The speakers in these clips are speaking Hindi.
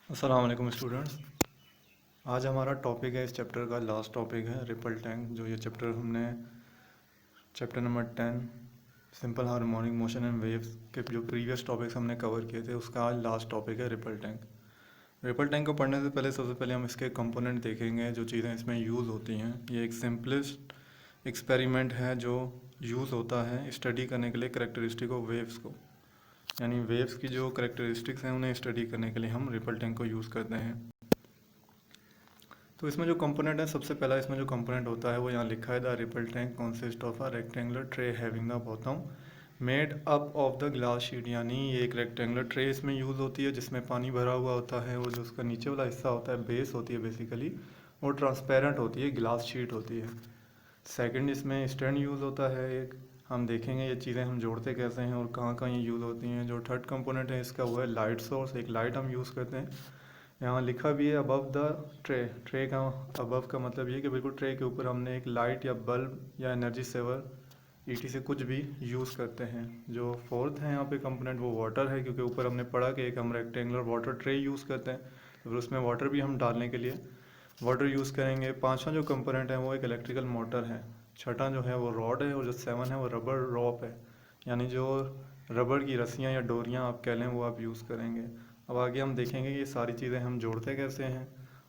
अस्सलाम वालेकुम स्टूडेंट्स। आज हमारा टॉपिक है, इस चैप्टर का लास्ट टॉपिक है रिपल टैंक। जो ये चैप्टर हमने chapter number 10 simple harmonic motion and waves के जो प्रीवियस टॉपिक्स हमने कवर किए थे, उसका आज लास्ट टॉपिक है रिपल टैंक। रिपल टैंक को पढ़ने से पहले सबसे पहले हम इसके कंपोनेंट देखेंगे, जो चीज़ें इसमें यूज़ होती हैं। ये एक सिंपलेस्ट एक्सपेरिमेंट है जो यूज़ होता है स्टडी करने के लिए करेक्टरिस्टिक ऑफ वेव्स को, यानी वेव्स की जो करेक्टरिस्टिक्स हैं उन्हें स्टडी करने के लिए हम रिपल टैंक को यूज़ करते हैं। तो इसमें जो कंपोनेंट है, सबसे पहला इसमें जो कंपोनेंट होता है वो यहाँ लिखा है, the ripple tank consist of a rectangular tray having the bottom made up of the glass sheet. यानी ये एक रेक्टेंगुलर ट्रे इसमें यूज़ होती है जिसमें पानी भरा हुआ होता है, और जो उसका नीचे वाला हिस्सा होता है बेस होती है बेसिकली, वो ट्रांसपेरेंट होती है, ग्लास शीट होती है। सेकंड, इसमें स्टैंड यूज़ होता है एक, हम देखेंगे ये चीज़ें हम जोड़ते कैसे हैं और कहाँ कहाँ ये यूज़ होती हैं। जो थर्ड कंपोनेंट है इसका वो है लाइट सोर्स, एक लाइट हम यूज़ करते हैं। यहाँ लिखा भी है अबव द ट्रे। ट्रे का अबव का मतलब ये कि बिल्कुल ट्रे के ऊपर हमने एक लाइट या बल्ब या एनर्जी सेवर ईटी से कुछ भी यूज़ करते हैं। जो फोर्थ है यहाँ पे कंपोनेंट वो वाटर है, क्योंकि ऊपर हमने पढ़ा कि एक हम रेक्टेंगुलर वाटर ट्रे यूज़ करते हैं, तो फिर उसमें वाटर भी हम डालने के लिए वाटर यूज़ करेंगे। पांचवा जो कंपोनेंट है वो एक इलेक्ट्रिकल मोटर है। छठा जो है वो रॉड है, और जो सेवन है वो रबर रॉप है, यानी जो रबर की रस्सियाँ या डोरियाँ आप कह लें वो आप यूज़ करेंगे। अब आगे हम देखेंगे कि ये सारी चीज़ें हम जोड़ते कैसे हैं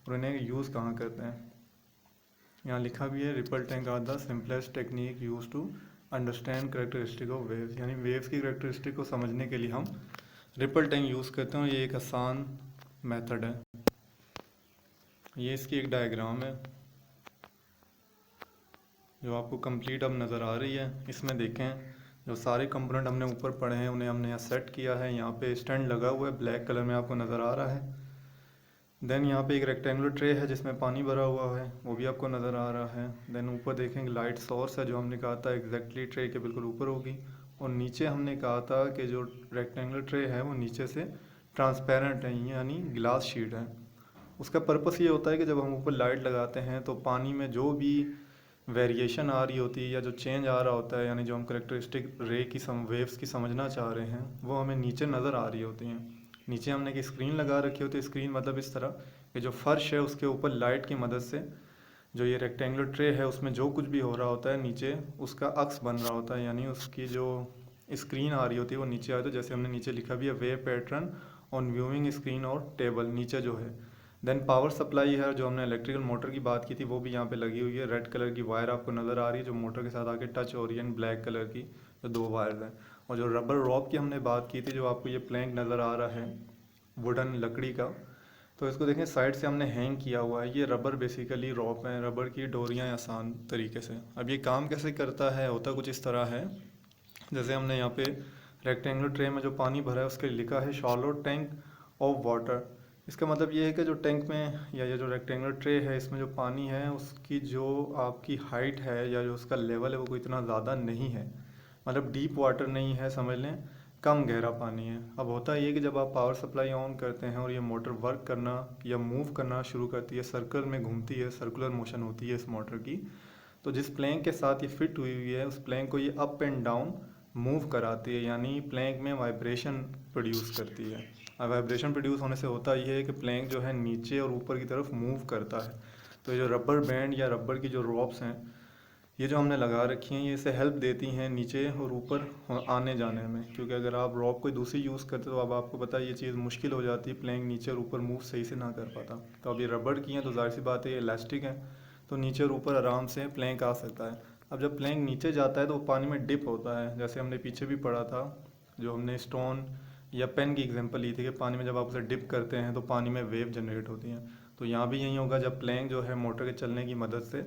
और इन्हें यूज़ कहाँ करते हैं। यहाँ लिखा भी है, ripple tank are the simplest technique use to understand characteristic of waves. यानी वेव्स की करेक्टरिस्टिक को समझने के लिए हम रिपल टैंक यूज़ करते हैं, और ये एक आसान मेथड है। ये इसकी एक डायग्राम है जो आपको कंप्लीट अब नज़र आ रही है। इसमें देखें, जो सारे कंपोनेंट हमने ऊपर पढ़े हैं उन्हें हमने यहाँ सेट किया है। यहाँ पे स्टैंड लगा हुआ है, ब्लैक कलर में आपको नज़र आ रहा है। देन यहाँ पे एक रेक्टेंगुलर ट्रे है जिसमें पानी भरा हुआ है, वो भी आपको नज़र आ रहा है। देन ऊपर देखेंगे लाइट सोर्स है, जो हमने कहा था एग्जैक्टली ट्रे के बिल्कुल ऊपर होगी। और नीचे हमने कहा था कि जो रेक्टेंगुलर ट्रे है वो नीचे से ट्रांसपेरेंट है, यानी ग्लास शीट है। उसका पर्पस ये होता है कि जब हम ऊपर लाइट लगाते हैं तो पानी में जो भी वेरिएशन आ रही होती है या जो चेंज आ रहा होता है, यानी जो हम करेक्टरिस्टिक रे की वेव्स की समझना चाह रहे हैं, वो हमें नीचे नज़र आ रही होती हैं। नीचे हमने एक स्क्रीन लगा रखी होती है। स्क्रीन मतलब इस तरह कि जो फर्श है उसके ऊपर लाइट की मदद से जो ये रेक्टेंगुलर ट्रे है उसमें जो कुछ भी हो रहा होता है नीचे उसका अक्स बन रहा होता है, यानी उसकी जो स्क्रीन आ रही होती है वो नीचे आती है। जैसे हमने नीचे लिखा भी है, wave pattern on viewing screen और टेबल, नीचे जो है। देन पावर सप्लाई है, जो हमने इलेक्ट्रिकल मोटर की बात की थी वो भी यहाँ पे लगी हुई है। रेड कलर की वायर आपको नज़र आ रही है जो मोटर के साथ आके टच हो रही है, ब्लैक कलर की जो दो वायर्स हैं। और जो रबर रॉप की हमने बात की थी, जो आपको ये प्लैंक नज़र आ रहा है वुडन लकड़ी का, तो इसको देखें साइड से हमने हैंग किया हुआ है। ये रबर बेसिकली रॉप है, रबर की डोरियाँ आसान तरीके से। अब ये काम कैसे करता है, होता कुछ इस तरह है। जैसे हमने यहाँ पे रेक्टेंगुलर ट्रे में जो पानी भरा है उसके लिखा है शॉलो टैंक ऑफ वाटर। इसका मतलब ये है कि जो टैंक में या ये जो रेक्टेंगुलर ट्रे है इसमें जो पानी है उसकी जो आपकी हाइट है या जो उसका लेवल है वो कोई इतना ज़्यादा नहीं है, मतलब डीप वाटर नहीं है, समझ लें कम गहरा पानी है। अब होता ये कि जब आप पावर सप्लाई ऑन करते हैं और ये मोटर वर्क करना या मूव करना शुरू करती है, सर्कल में घूमती है, सर्कुलर मोशन होती है इस मोटर की, तो जिस प्लैंक के साथ ये फिट हुई हुई है उस प्लैंक को ये अप एंड डाउन मूव कराती है, यानी प्लैंक में वाइब्रेशन प्रोड्यूस करती है। अब वाइब्रेशन प्रोड्यूस होने से होता ये है कि प्लैंक जो है नीचे और ऊपर की तरफ मूव करता है। तो ये जो रबर बैंड या रबर की जो रॉप्स हैं ये जो हमने लगा रखी हैं, ये इसे हेल्प देती हैं नीचे और ऊपर आने जाने में, क्योंकि अगर आप रॉप कोई दूसरी यूज़ करते तो अब आपको पता है ये चीज़ मुश्किल हो जाती है, प्लैंक नीचे और ऊपर मूव सही से ना कर पाता। तो अब ये रबड़ की हैं तो जाहिर सी बात है ये इलास्टिक है, तो नीचे और ऊपर आराम से प्लैंक आ सकता है। अब जब प्लैंक नीचे जाता है तो वो पानी में डिप होता है, जैसे हमने पीछे भी पढ़ा था, जो हमने स्टोन या पेन की एग्जांपल ली थी कि पानी में जब आप उसे डिप करते हैं तो पानी में वेव जनरेट होती हैं। तो यहाँ भी यही होगा, जब प्लैंक जो है मोटर के चलने की मदद से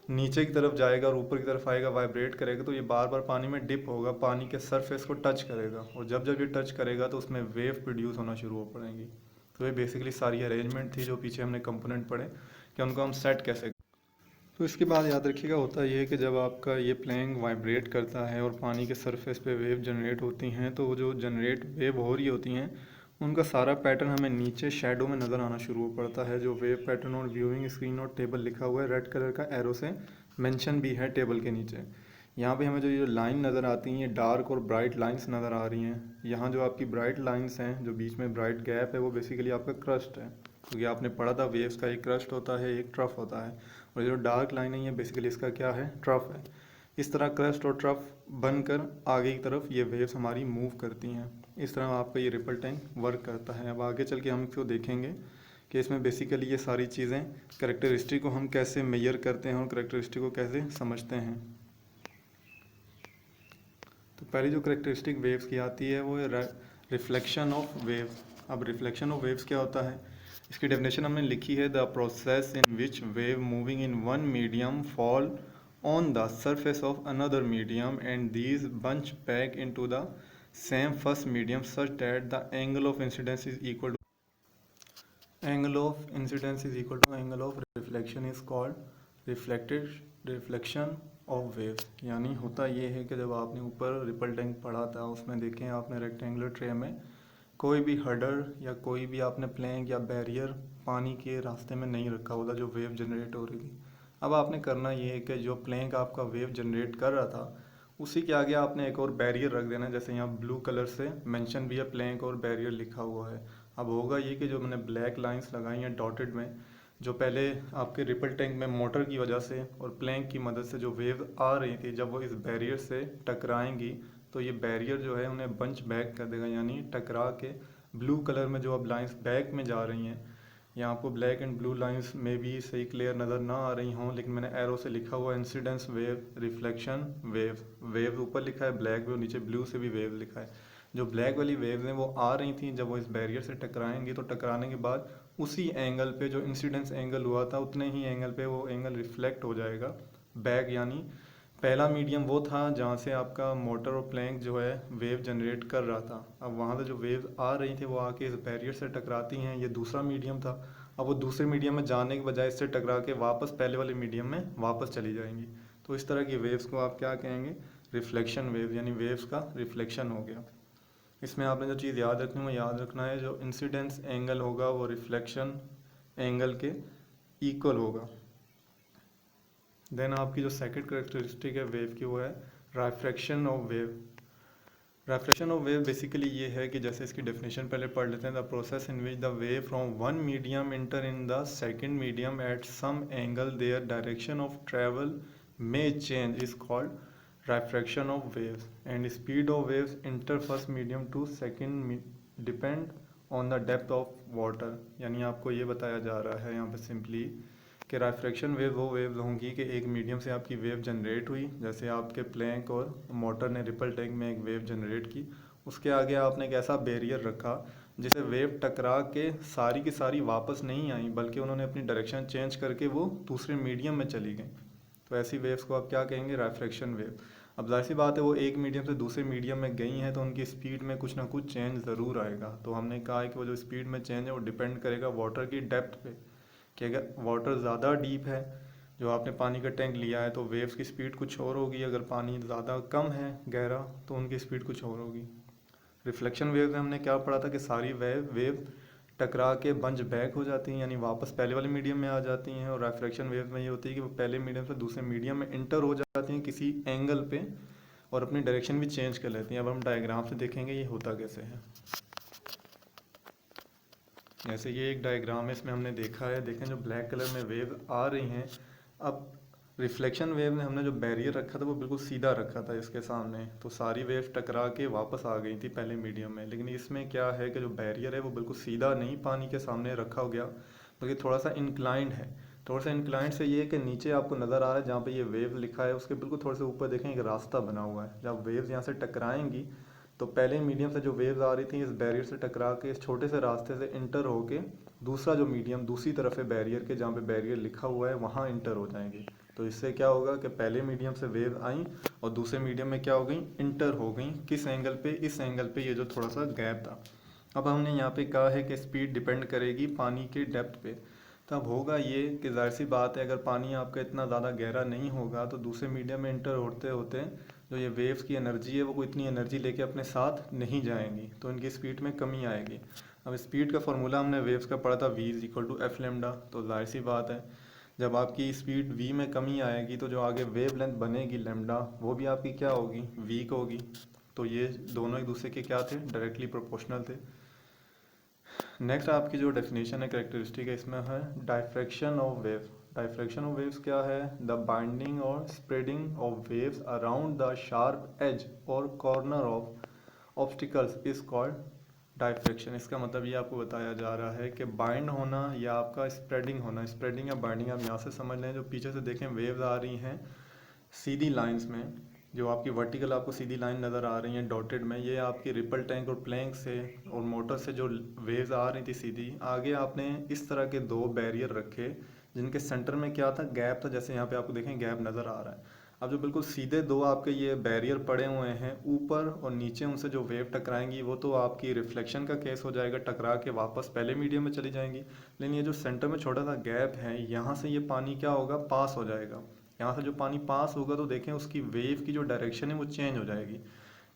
नीचे की तरफ जाएगा और ऊपर की तरफ आएगा, वाइब्रेट करेगा, तो ये बार बार पानी में डिप होगा, पानी के सरफेस को टच करेगा, और जब जब ये टच करेगा तो उसमें वेव प्रोड्यूस होना शुरू हो पड़ेंगी। तो ये बेसिकली सारी अरेंजमेंट थी जो पीछे हमने कंपोनेंट पढ़े कि उनको हम सेट कैसे। तो इसके बाद याद रखिएगा होता ये है कि जब आपका ये प्लैंक वाइब्रेट करता है और पानी के सरफेस पे वेव जनरेट होती हैं, तो वो जो जनरेट वेव हो रही होती हैं उनका सारा पैटर्न हमें नीचे शेडो में नज़र आना शुरू हो पड़ता है। जो वेव पैटर्न और व्यूइंग स्क्रीन और टेबल लिखा हुआ है रेड कलर का एरो से मेंशन भी है टेबल के नीचे। यहाँ पे हमें जो ये लाइन नज़र आती हैं, ये डार्क और ब्राइट लाइंस नज़र आ रही हैं। यहाँ जो आपकी ब्राइट लाइंस हैं, जो बीच में ब्राइट गैप है, वो बेसिकली आपका क्रस्ट है, क्योंकि आपने पढ़ा था वेव्स का एक क्रस्ट होता है, एक ट्रफ होता है, और ये जो डार्क लाइन है ये बेसिकली इसका क्या है, ट्रफ है। इस तरह क्रस्ट और ट्रफ बनकर आगे की तरफ ये वेव्स हमारी मूव करती हैं। इस तरह आपका ये रिपल टैंक वर्क करता है। अब आगे चल के हम इसको देखेंगे कि इसमें बेसिकली ये सारी चीज़ें करेक्टरिस्टिक को हम कैसे मेजर करते हैं और करेक्टरिस्टिक को कैसे समझते हैं। तो पहली जो करेक्टरिस्टिक वेव्स की आती है वो है रिफ्लेक्शन ऑफ वेव्स। अब रिफ्लेक्शन ऑफ वेव्स क्या होता है, इसकी डेफिनेशन हमने लिखी है, the process in which wave moving in one medium fall on the surface of another medium and these bunch back into the same first medium such that the angle of incidence is equal to angle of reflection is called reflection of waves। यानी होता ये है कि जब आपने ऊपर रिपल टैंक पढ़ा था उसमें देखें आपने रेक्टेंगुलर ट्रे में कोई भी हर्डर या कोई भी आपने प्लैंक या बैरियर पानी के रास्ते में नहीं रखा होता जो वेव जनरेट हो रही थी। अब आपने करना ये है कि जो प्लैंक आपका वेव जनरेट कर रहा था उसी के आगे आपने एक और बैरियर रख देना, जैसे यहाँ ब्लू कलर से मेंशन भी है प्लैंक और बैरियर लिखा हुआ है। अब होगा ये कि जो मैंने ब्लैक लाइंस लगाई हैं डॉटेड में, जो पहले आपके रिपल टैंक में मोटर की वजह से और प्लैंक की मदद से जो वेव आ रही थी, जब वो इस बैरियर से टकराएंगी तो ये बैरियर जो है उन्हें बंच बैक कर देगा, यानी टकरा के ब्लू कलर में जो अब लाइंस बैक में जा रही हैं, यहाँ आपको ब्लैक एंड ब्लू लाइंस में भी सही क्लियर नज़र ना आ रही हों, लेकिन मैंने एरो से लिखा हुआ incidence wave, reflection wave, wave ऊपर लिखा है ब्लैक में और नीचे ब्लू से भी वेव लिखा है। जो ब्लैक वाली वेव्स हैं वो आ रही थी, जब वो इस बैरियर से टकराएंगी तो टकराने के बाद उसी एंगल पे जो इंसिडेंस एंगल हुआ था उतने ही एंगल पे वो एंगल रिफ्लेक्ट हो जाएगा बैक। यानी पहला मीडियम वो था जहाँ से आपका मोटर और प्लैंक जो है वेव जनरेट कर रहा था, अब वहाँ से जो वेव आ रही थी वो आके इस बैरियर से टकराती हैं, ये दूसरा मीडियम था। अब वो दूसरे मीडियम में जाने के बजाय इससे टकरा के वापस पहले वाले मीडियम में वापस चली जाएंगी। तो इस तरह की वेव्स को आप क्या कहेंगे, रिफ्लेक्शन वेव, यानी वेव्स का रिफ्लेक्शन हो गया। इसमें आपने जो चीज़ याद रखनी है वो याद रखना है, जो इंसिडेंस एंगल होगा वो रिफ्लेक्शन एंगल के इक्वल होगा। देन आपकी जो सेकंड करेक्टरिस्टिक है वेव की वो है refraction of wave. Refraction of wave basically ये है कि जैसे इसकी डेफिनेशन पहले पढ़ लेते हैं, the process in which the wave from one medium enter in the second medium at some angle their direction of travel may change is called refraction of waves and speed of waves enter first medium to second depend on the depth of water. यानी आपको ये बताया जा रहा है यहाँ पे सिंपली कि राइफ्रैक्शन वेव वो वेव्स होंगी कि एक मीडियम से आपकी वेव जनरेट हुई, जैसे आपके प्लैंक और मोटर ने रिपल टैंक में एक वेव जनरेट की, उसके आगे आपने एक ऐसा बैरियर रखा जिसे वेव टकरा के सारी की सारी वापस नहीं आई, बल्कि उन्होंने अपनी डायरेक्शन चेंज करके वो दूसरे मीडियम में चली गई। तो ऐसी वेव्स को आप क्या कहेंगे, राइफ्रैक्शन वेव। अब जाहिर सी बात है वो एक मीडियम से दूसरे मीडियम में गई हैं तो उनकी स्पीड में कुछ ना कुछ चेंज ज़रूर आएगा। तो हमने कहा है कि वो जो स्पीड में चेंज है वो डिपेंड करेगा वाटर की डेप्थ पे, कि अगर वाटर ज़्यादा डीप है, जो आपने पानी का टैंक लिया है, तो वेव्स की स्पीड कुछ और होगी, अगर पानी ज़्यादा कम है गहरा तो उनकी स्पीड कुछ और होगी। रिफ्लेक्शन वेव में हमने क्या पढ़ा था कि सारी वेव टकरा के बंच बैक हो जाती हैं, यानी वापस पहले वाले मीडियम में आ जाती हैं, और रिफ्लेक्शन वेव में ये होती है कि वो पहले मीडियम से दूसरे मीडियम में इंटर हो जाती हैं किसी एंगल पे और अपनी डायरेक्शन भी चेंज कर लेती हैं। अब हम डायग्राम से देखेंगे ये होता कैसे है। जैसे ये एक डायग्राम है, इसमें हमने देखा है, देखें जो ब्लैक कलर में वेव आ रही हैं, अब रिफ्लेक्शन वेव में हमने जो बैरियर रखा था वो बिल्कुल सीधा रखा था इसके सामने, तो सारी वेव टकरा के वापस आ गई थी पहले मीडियम में। लेकिन इसमें क्या है कि जो बैरियर है वो बिल्कुल सीधा नहीं पानी के सामने रखा हो गया, बल्कि थोड़ा सा इंक्लाइंड है। थोड़ा सा इंक्लाइंड से ये है कि नीचे आपको नज़र आ रहा है जहाँ पे ये वेव लिखा है उसके बिल्कुल थोड़े से ऊपर देखें एक रास्ता बना हुआ है, जब वेव्स यहाँ से टकराएंगी तो पहले मीडियम से जो वेव्स आ रही थी इस बैरियर से टकरा के इस छोटे से रास्ते से इंटर होके दूसरा जो मीडियम दूसरी तरफ है बैरियर के, जहाँ पे बैरियर लिखा हुआ है वहाँ इंटर हो जाएंगे। तो इससे क्या होगा कि पहले मीडियम से वेव आई और दूसरे मीडियम में क्या हो गई, इंटर हो गई। किस एंगल पे, इस एंगल पे, ये जो थोड़ा सा गैप था। अब हमने यहाँ पे कहा है कि स्पीड डिपेंड करेगी पानी के डेप्थ पे। तब होगा ये कि जाहिर सी बात है अगर पानी आपका इतना ज़्यादा गहरा नहीं होगा तो दूसरे मीडियम में इंटर होते होते जो ये वेव्स की एनर्जी है वो कोई इतनी एनर्जी लेके अपने साथ नहीं जाएंगी, तो इनकी स्पीड में कमी आएगी। अब स्पीड का फार्मूला हमने वेव्स का पढ़ा था v is equal to F lambda, तो जाहिर सी बात है जब आपकी स्पीड v में कमी आएगी तो जो आगे वेव लेंथ बनेगी लैम्डा, वो भी आपकी क्या होगी, वीक होगी। तो ये दोनों एक दूसरे के क्या थे, डायरेक्टली प्रोपोर्शनल थे। नेक्स्ट आपकी जो डेफिनेशन है, कैरेक्टरिस्टिक है, इसमें है diffraction of wave. Diffraction of waves क्या है, द बाइंडिंग और spreading of waves around the sharp edge और corner of obstacles is called diffraction. इसका मतलब ये आपको बताया जा रहा है कि बाइंड होना या आपका स्प्रेडिंग होना, स्प्रेडिंग या बाइंडिंग आप यहाँ से समझ लें। जो पीछे से देखें वेव्स आ रही हैं सीधी लाइंस में, जो आपकी वर्टिकल आपको सीधी लाइन नज़र आ रही हैं डॉटेड में, ये आपकी रिपल टैंक और प्लैंक से और मोटर से जो वेव्स आ रही थी सीधी, आगे आपने इस तरह के दो बैरियर रखे जिनके सेंटर में क्या था, गैप था। जैसे यहाँ पे आपको देखें गैप नज़र आ रहा है। अब जो बिल्कुल सीधे दो आपके ये बैरियर पड़े हुए हैं ऊपर और नीचे, उनसे जो वेव टकराएंगी वो तो आपकी रिफ्लेक्शन का केस हो जाएगा, टकरा के वापस पहले मीडियम में चली जाएंगी। लेकिन ये जो सेंटर में छोटा सा गैप है, यहाँ से ये पानी क्या होगा, पास हो जाएगा। यहाँ से जो पानी पास होगा तो देखें उसकी वेव की जो डायरेक्शन है वो चेंज हो जाएगी।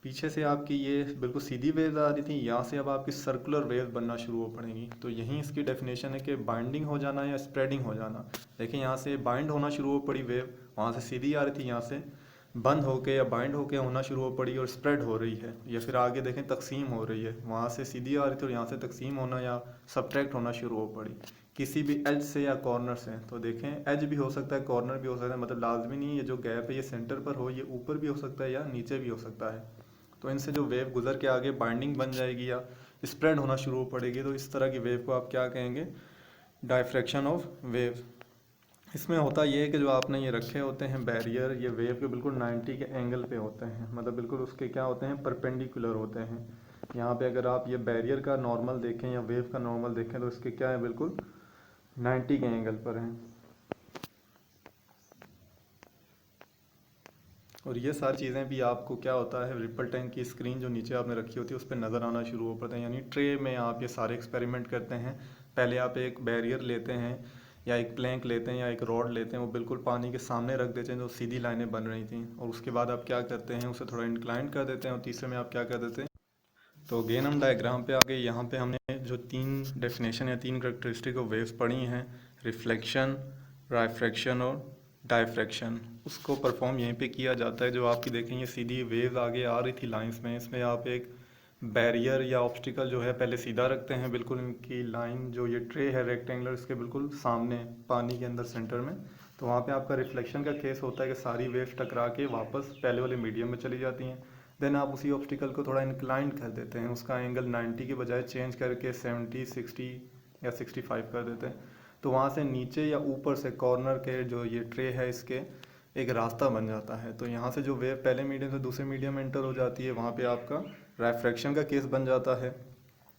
पीछे से आपकी ये बिल्कुल सीधी वेव्स आ रही थी, यहाँ से अब आपकी सर्कुलर वेव बनना शुरू हो पड़ेंगी। तो यही इसकी डेफिनेशन है कि बाइंडिंग हो जाना या स्प्रेडिंग हो जाना। देखिए यहाँ से बाइंड होना शुरू हो पड़ी वेव, वहाँ से सीधी आ रही थी, यहाँ से बंद होके या बाइंड होके होना शुरू हो पड़ी और स्प्रेड हो रही है, या फिर आगे देखें तकसीम हो रही है। वहाँ से सीधी आ रही थी और यहाँ से तकसीम होना या सब्ट्रैक्ट होना शुरू हो पड़ी किसी भी एज से या कॉर्नर से। तो देखें एज भी हो सकता है, कॉर्नर भी हो सकता है, मतलब लाजमी नहीं ये जो गैप है ये सेंटर पर हो, ये ऊपर भी हो सकता है या नीचे भी हो सकता है। तो इनसे जो वेव गुजर के आगे बाइंडिंग बन जाएगी या स्प्रेड होना शुरू हो पड़ेगी, तो इस तरह की वेव को आप क्या कहेंगे, डायफ्रैक्शन ऑफ वेव। इसमें होता ये है कि जो आपने ये रखे होते हैं बैरियर, ये वेव के बिल्कुल 90 के एंगल पे होते हैं, मतलब बिल्कुल उसके क्या होते हैं, परपेंडिकुलर होते हैं। यहाँ पे अगर आप ये बैरियर का नॉर्मल देखें या वेव का नॉर्मल देखें तो इसके क्या है, बिल्कुल 90 के एंगल पर हैं। और ये सारी चीज़ें भी आपको क्या होता है, रिपल टैंक की स्क्रीन जो नीचे आपने रखी होती है उस पर नज़र आना शुरू हो पड़ता है। यानी ट्रे में आप ये सारे एक्सपेरिमेंट करते हैं। पहले आप एक बैरियर लेते हैं या एक प्लैंक लेते हैं या एक रॉड लेते हैं, वो बिल्कुल पानी के सामने रख देते हैं जो सीधी लाइनें बन रही थी, और उसके बाद आप क्या करते हैं, उसे थोड़ा इंक्लाइन कर देते हैं, और तीसरे में आप क्या कर देते हैं। तो अगेन हम डायग्राम पे आ गए। यहाँ पे हमने जो तीन डेफिनेशन या तीन करेक्टरिस्टिक ऑफ वेव्स पढ़ी हैं, रिफ्लेक्शन, राइफ्रैक्शन और डायफ्रैक्शन, उसको परफॉर्म यहीं पे किया जाता है। जो आपकी देखेंगे सीधी वेव आगे आ रही थी लाइंस में, इसमें आप एक बैरियर या ऑब्स्टिकल जो है पहले सीधा रखते हैं, बिल्कुल इनकी लाइन जो ये ट्रे है रेक्टेंगुलर, इसके बिल्कुल सामने पानी के अंदर सेंटर में। तो वहाँ पे आपका रिफ्लेक्शन का केस होता है कि सारी वेव्स टकरा के वापस पहले वाले मीडियम में चली जाती हैं। देन आप उसी ऑब्स्टिकल को थोड़ा इंक्लाइन कर देते हैं, उसका एंगल 90 के बजाय चेंज करके 70, 60 या 65 कर देते हैं। तो वहाँ से नीचे या ऊपर से कॉर्नर के जो ये ट्रे है इसके एक रास्ता बन जाता है। तो यहाँ से जो वेव पहले मीडियम से दूसरे मीडियम में एंटर हो जाती है, वहाँ पे आपका राइफ्रैक्शन का केस बन जाता है।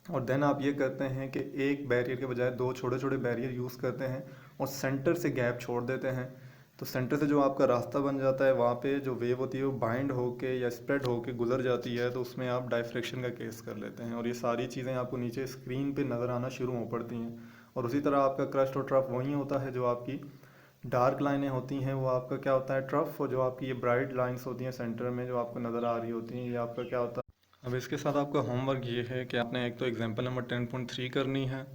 और देन आप ये करते हैं कि एक बैरियर के बजाय दो छोटे छोटे बैरियर यूज़ करते हैं और सेंटर से गैप छोड़ देते हैं। तो सेंटर से जो आपका रास्ता बन जाता है, वहाँ पे जो वेव होती है वो बाइंड होके या स्प्रेड होके गुजर जाती है, तो उसमें आप डायफ्रैक्शन का केस कर लेते हैं। और ये सारी चीज़ें आपको नीचे स्क्रीन पे नज़र आना शुरू हो पड़ती हैं। और उसी तरह आपका क्रस्ट और ट्रफ वही होता है, जो आपकी डार्क लाइनें होती हैं वो आपका क्या होता है ट्रफ, और जो आपकी ये ब्राइट लाइंस होती हैं सेंटर में जो आपको नज़र आ रही होती हैं, ये आपका क्या होता है। अब इसके साथ आपका होमवर्क ये है कि आपने एक तो एग्जांपल नंबर 10.3 करनी है,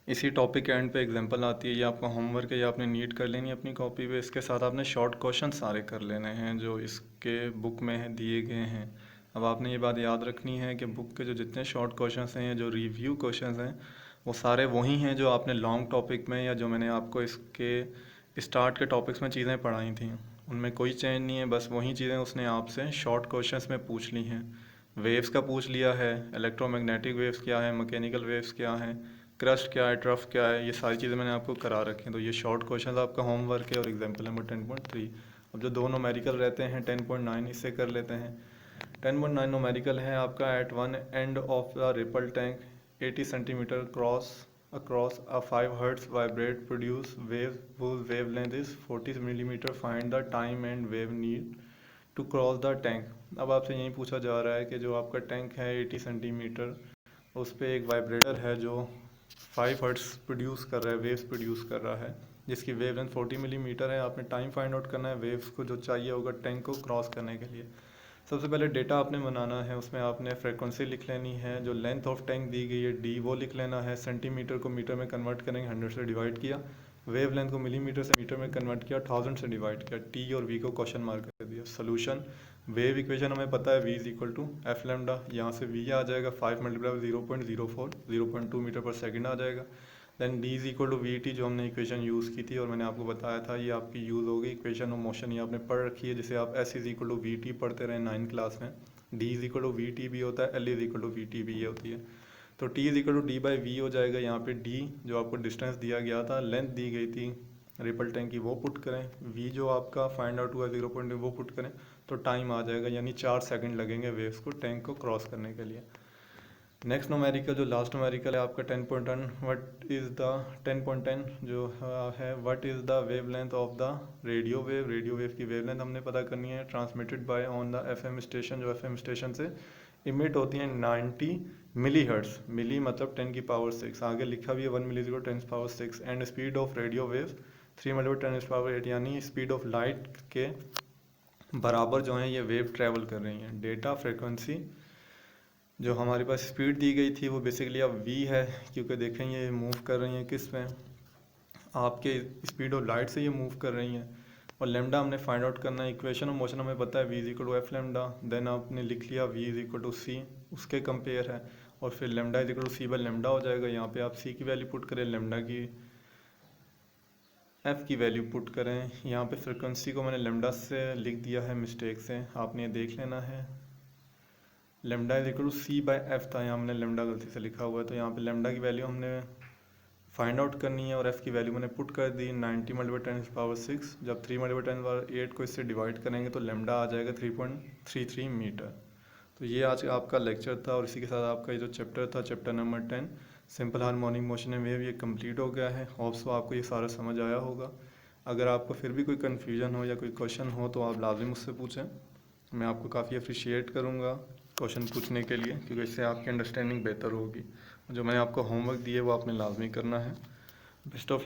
इसी टॉपिक के एंड पे एग्जांपल आती है, ये आपका होमवर्क है, ये आपने नीट कर लेनी है अपनी कॉपी पे। इसके साथ आपने शॉर्ट क्वेश्चन सारे कर लेने हैं जो इसके बुक में है दिए गए हैं। अब आपने ये बात याद रखनी है कि बुक के जो जितने शॉर्ट क्वेश्चंस हैं, जो रिव्यू क्वेश्चंस हैं, वो सारे वही हैं जो आपने लॉन्ग टॉपिक में या जो मैंने आपको इसके स्टार्ट के टॉपिक्स में चीज़ें पढ़ाई थी उनमें कोई चेंज नहीं है। बस वही चीज़ें उसने आपसे शॉर्ट क्वेश्चंस में पूछ ली हैं। वेव्स का पूछ लिया है, इलेक्ट्रोमैग्नेटिक वेव्स क्या है, मैकेनिकल वेव्स क्या हैं, क्रस्ट क्या है, ट्रफ क्या है, ये सारी चीज़ें मैंने आपको करा रखी हैं। तो ये शॉर्ट क्वेश्चन आपका होमवर्क है और एग्जाम्पल नंबर 10.3। अब जो दो नोमेरिकल रहते हैं 10.9, इससे कर लेते हैं। 10.9 नोमेरिकल है आपका, at one end of the ripple tank 80 centimetre cross across a 5 Hz vibrate produce wave whose wavelength is 40 millimeter. Find the time and wave need to cross the tank। अब आपसे यही पूछा जा रहा है कि जो आपका टैंक है 80 सेंटीमीटर, उस पर एक वाइब्रेटर है जो 5 हर्ट्स प्रोड्यूस कर रहा है, वेव्स प्रोड्यूस कर रहा है, जिसकी वेवलेंथ 40 मिलीमीटर है। आपने टाइम फाइंड आउट करना है वेव्स को जो चाहिए होगा टैंक को क्रॉस करने के लिए। सबसे पहले डेटा आपने बनाना है, उसमें आपने फ्रीक्वेंसी लिख लेनी है, जो लेंथ ऑफ टैंक दी गई है डी वो लिख लेना है, सेंटीमीटर को मीटर में कन्वर्ट करेंगे 100 से डिवाइड किया, वेव लेंथ को मिलीमीटर से मीटर में कन्वर्ट किया, 1000 से डिवाइड किया, टी और वी को क्वेश्चन मार्क कर दिया। सोल्यूशन, वेव इक्वेशन हमें पता है v is equal to F lambda, यहाँ से v आ जाएगा 5 मल्टीप्लाई 0.04 0.2 मीटर पर सेकंड आ जाएगा। Then d is equal to V T, जो हमने इक्वेशन यूज़ की थी और मैंने आपको बताया था ये आपकी यूज़ होगी, इक्वेशन ऑफ मोशन ये आपने पढ़ रखी है, जिसे आप s is equal to V T पढ़ते रहे 9 क्लास में। d is equal to V T भी होता है, l is equal to V T भी ये होती है। तो t is equal to D by V हो जाएगा, यहाँ पे d जो आपको डिस्टेंस दिया गया था, लेंथ दी गई थी रिपल टैंक की वो पुट करें, v जो आपका फाइंड आउट हुआ 0.2 वो पुट करें, तो टाइम आ जाएगा, यानी 4 सेकंड लगेंगे वेव्स को टैंक को क्रॉस करने के लिए। नेक्स्ट न्यूमेरिकल, जो लास्ट न्यूमेरिकल है आपका 10.10, व्हाट इज़ द 10.10 जो है, what is the wave length of the radio wave. Radio wave की वेव लेंथ हमने पता करनी है, transmitted by on the FM station, जो एफएम स्टेशन से इमिट होती है 90 मिली हर्ट्स, मिली मतलब 10 की पावर 6, आगे लिखा भी है 1 मिली 10 power 6, and speed of radio wave 3 multiply 10 power 8, यानी स्पीड ऑफ लाइट के बराबर जो है ये वेव ट्रैवल कर रही हैं। डेटा फ्रिक्वेंसी जो हमारे पास स्पीड दी गई थी वो बेसिकली अब v है, क्योंकि देखें ये मूव कर रही हैं किस में, आपके स्पीड ऑफ लाइट से ये मूव कर रही हैं। और लेमडा हमने फाइंड आउट करना है, इक्वेशन ऑफ मोशन हमें पता है v is equal to F lambda, then आपने लिख लिया v is equal to C, उसके कंपेयर है, और फिर lambda is equal to C by lambda हो जाएगा। यहाँ पे आप c की वैल्यू पुट करें, लेमडा की f की वैल्यू पुट करें। यहाँ पे फ्रिक्वेंसी को मैंने लेमडा से लिख दिया है मिस्टेक से, आपने ये देख लेना है। Lambda is equal to C by F था, यहाँ हमने लेमडा गलती से लिखा हुआ है, तो यहाँ पे लेमडा की वैल्यू हमने फाइंड आउट करनी है, और एफ़ की वैल्यू मैंने पुट कर दी 90 मल्टीप्लाई 10 पावर 6, जब 3 मल्टीप्लाई 10 पावर 8 को इससे डिवाइड करेंगे तो लेमडा आ जाएगा 3.33 मीटर। तो ये आज आपका लेक्चर था, और इसी के साथ आपका ये जो चैप्टर था, chapter number 10 simple harmonic motion in wave, ये कंप्लीट हो गया है। होप्स आपको ये सारा समझ आया होगा। अगर आपको फिर भी कोई कन्फ्यूजन हो या कोई क्वेश्चन हो तो आप लाजिम मुझसे पूछें, मैं आपको काफ़ी अप्रिशिएट करूँगा क्वेश्चन पूछने के लिए, क्योंकि इससे आपकी अंडरस्टैंडिंग बेहतर होगी। जो मैंने आपको होमवर्क दिए वो आपने लाजमी करना है। Best of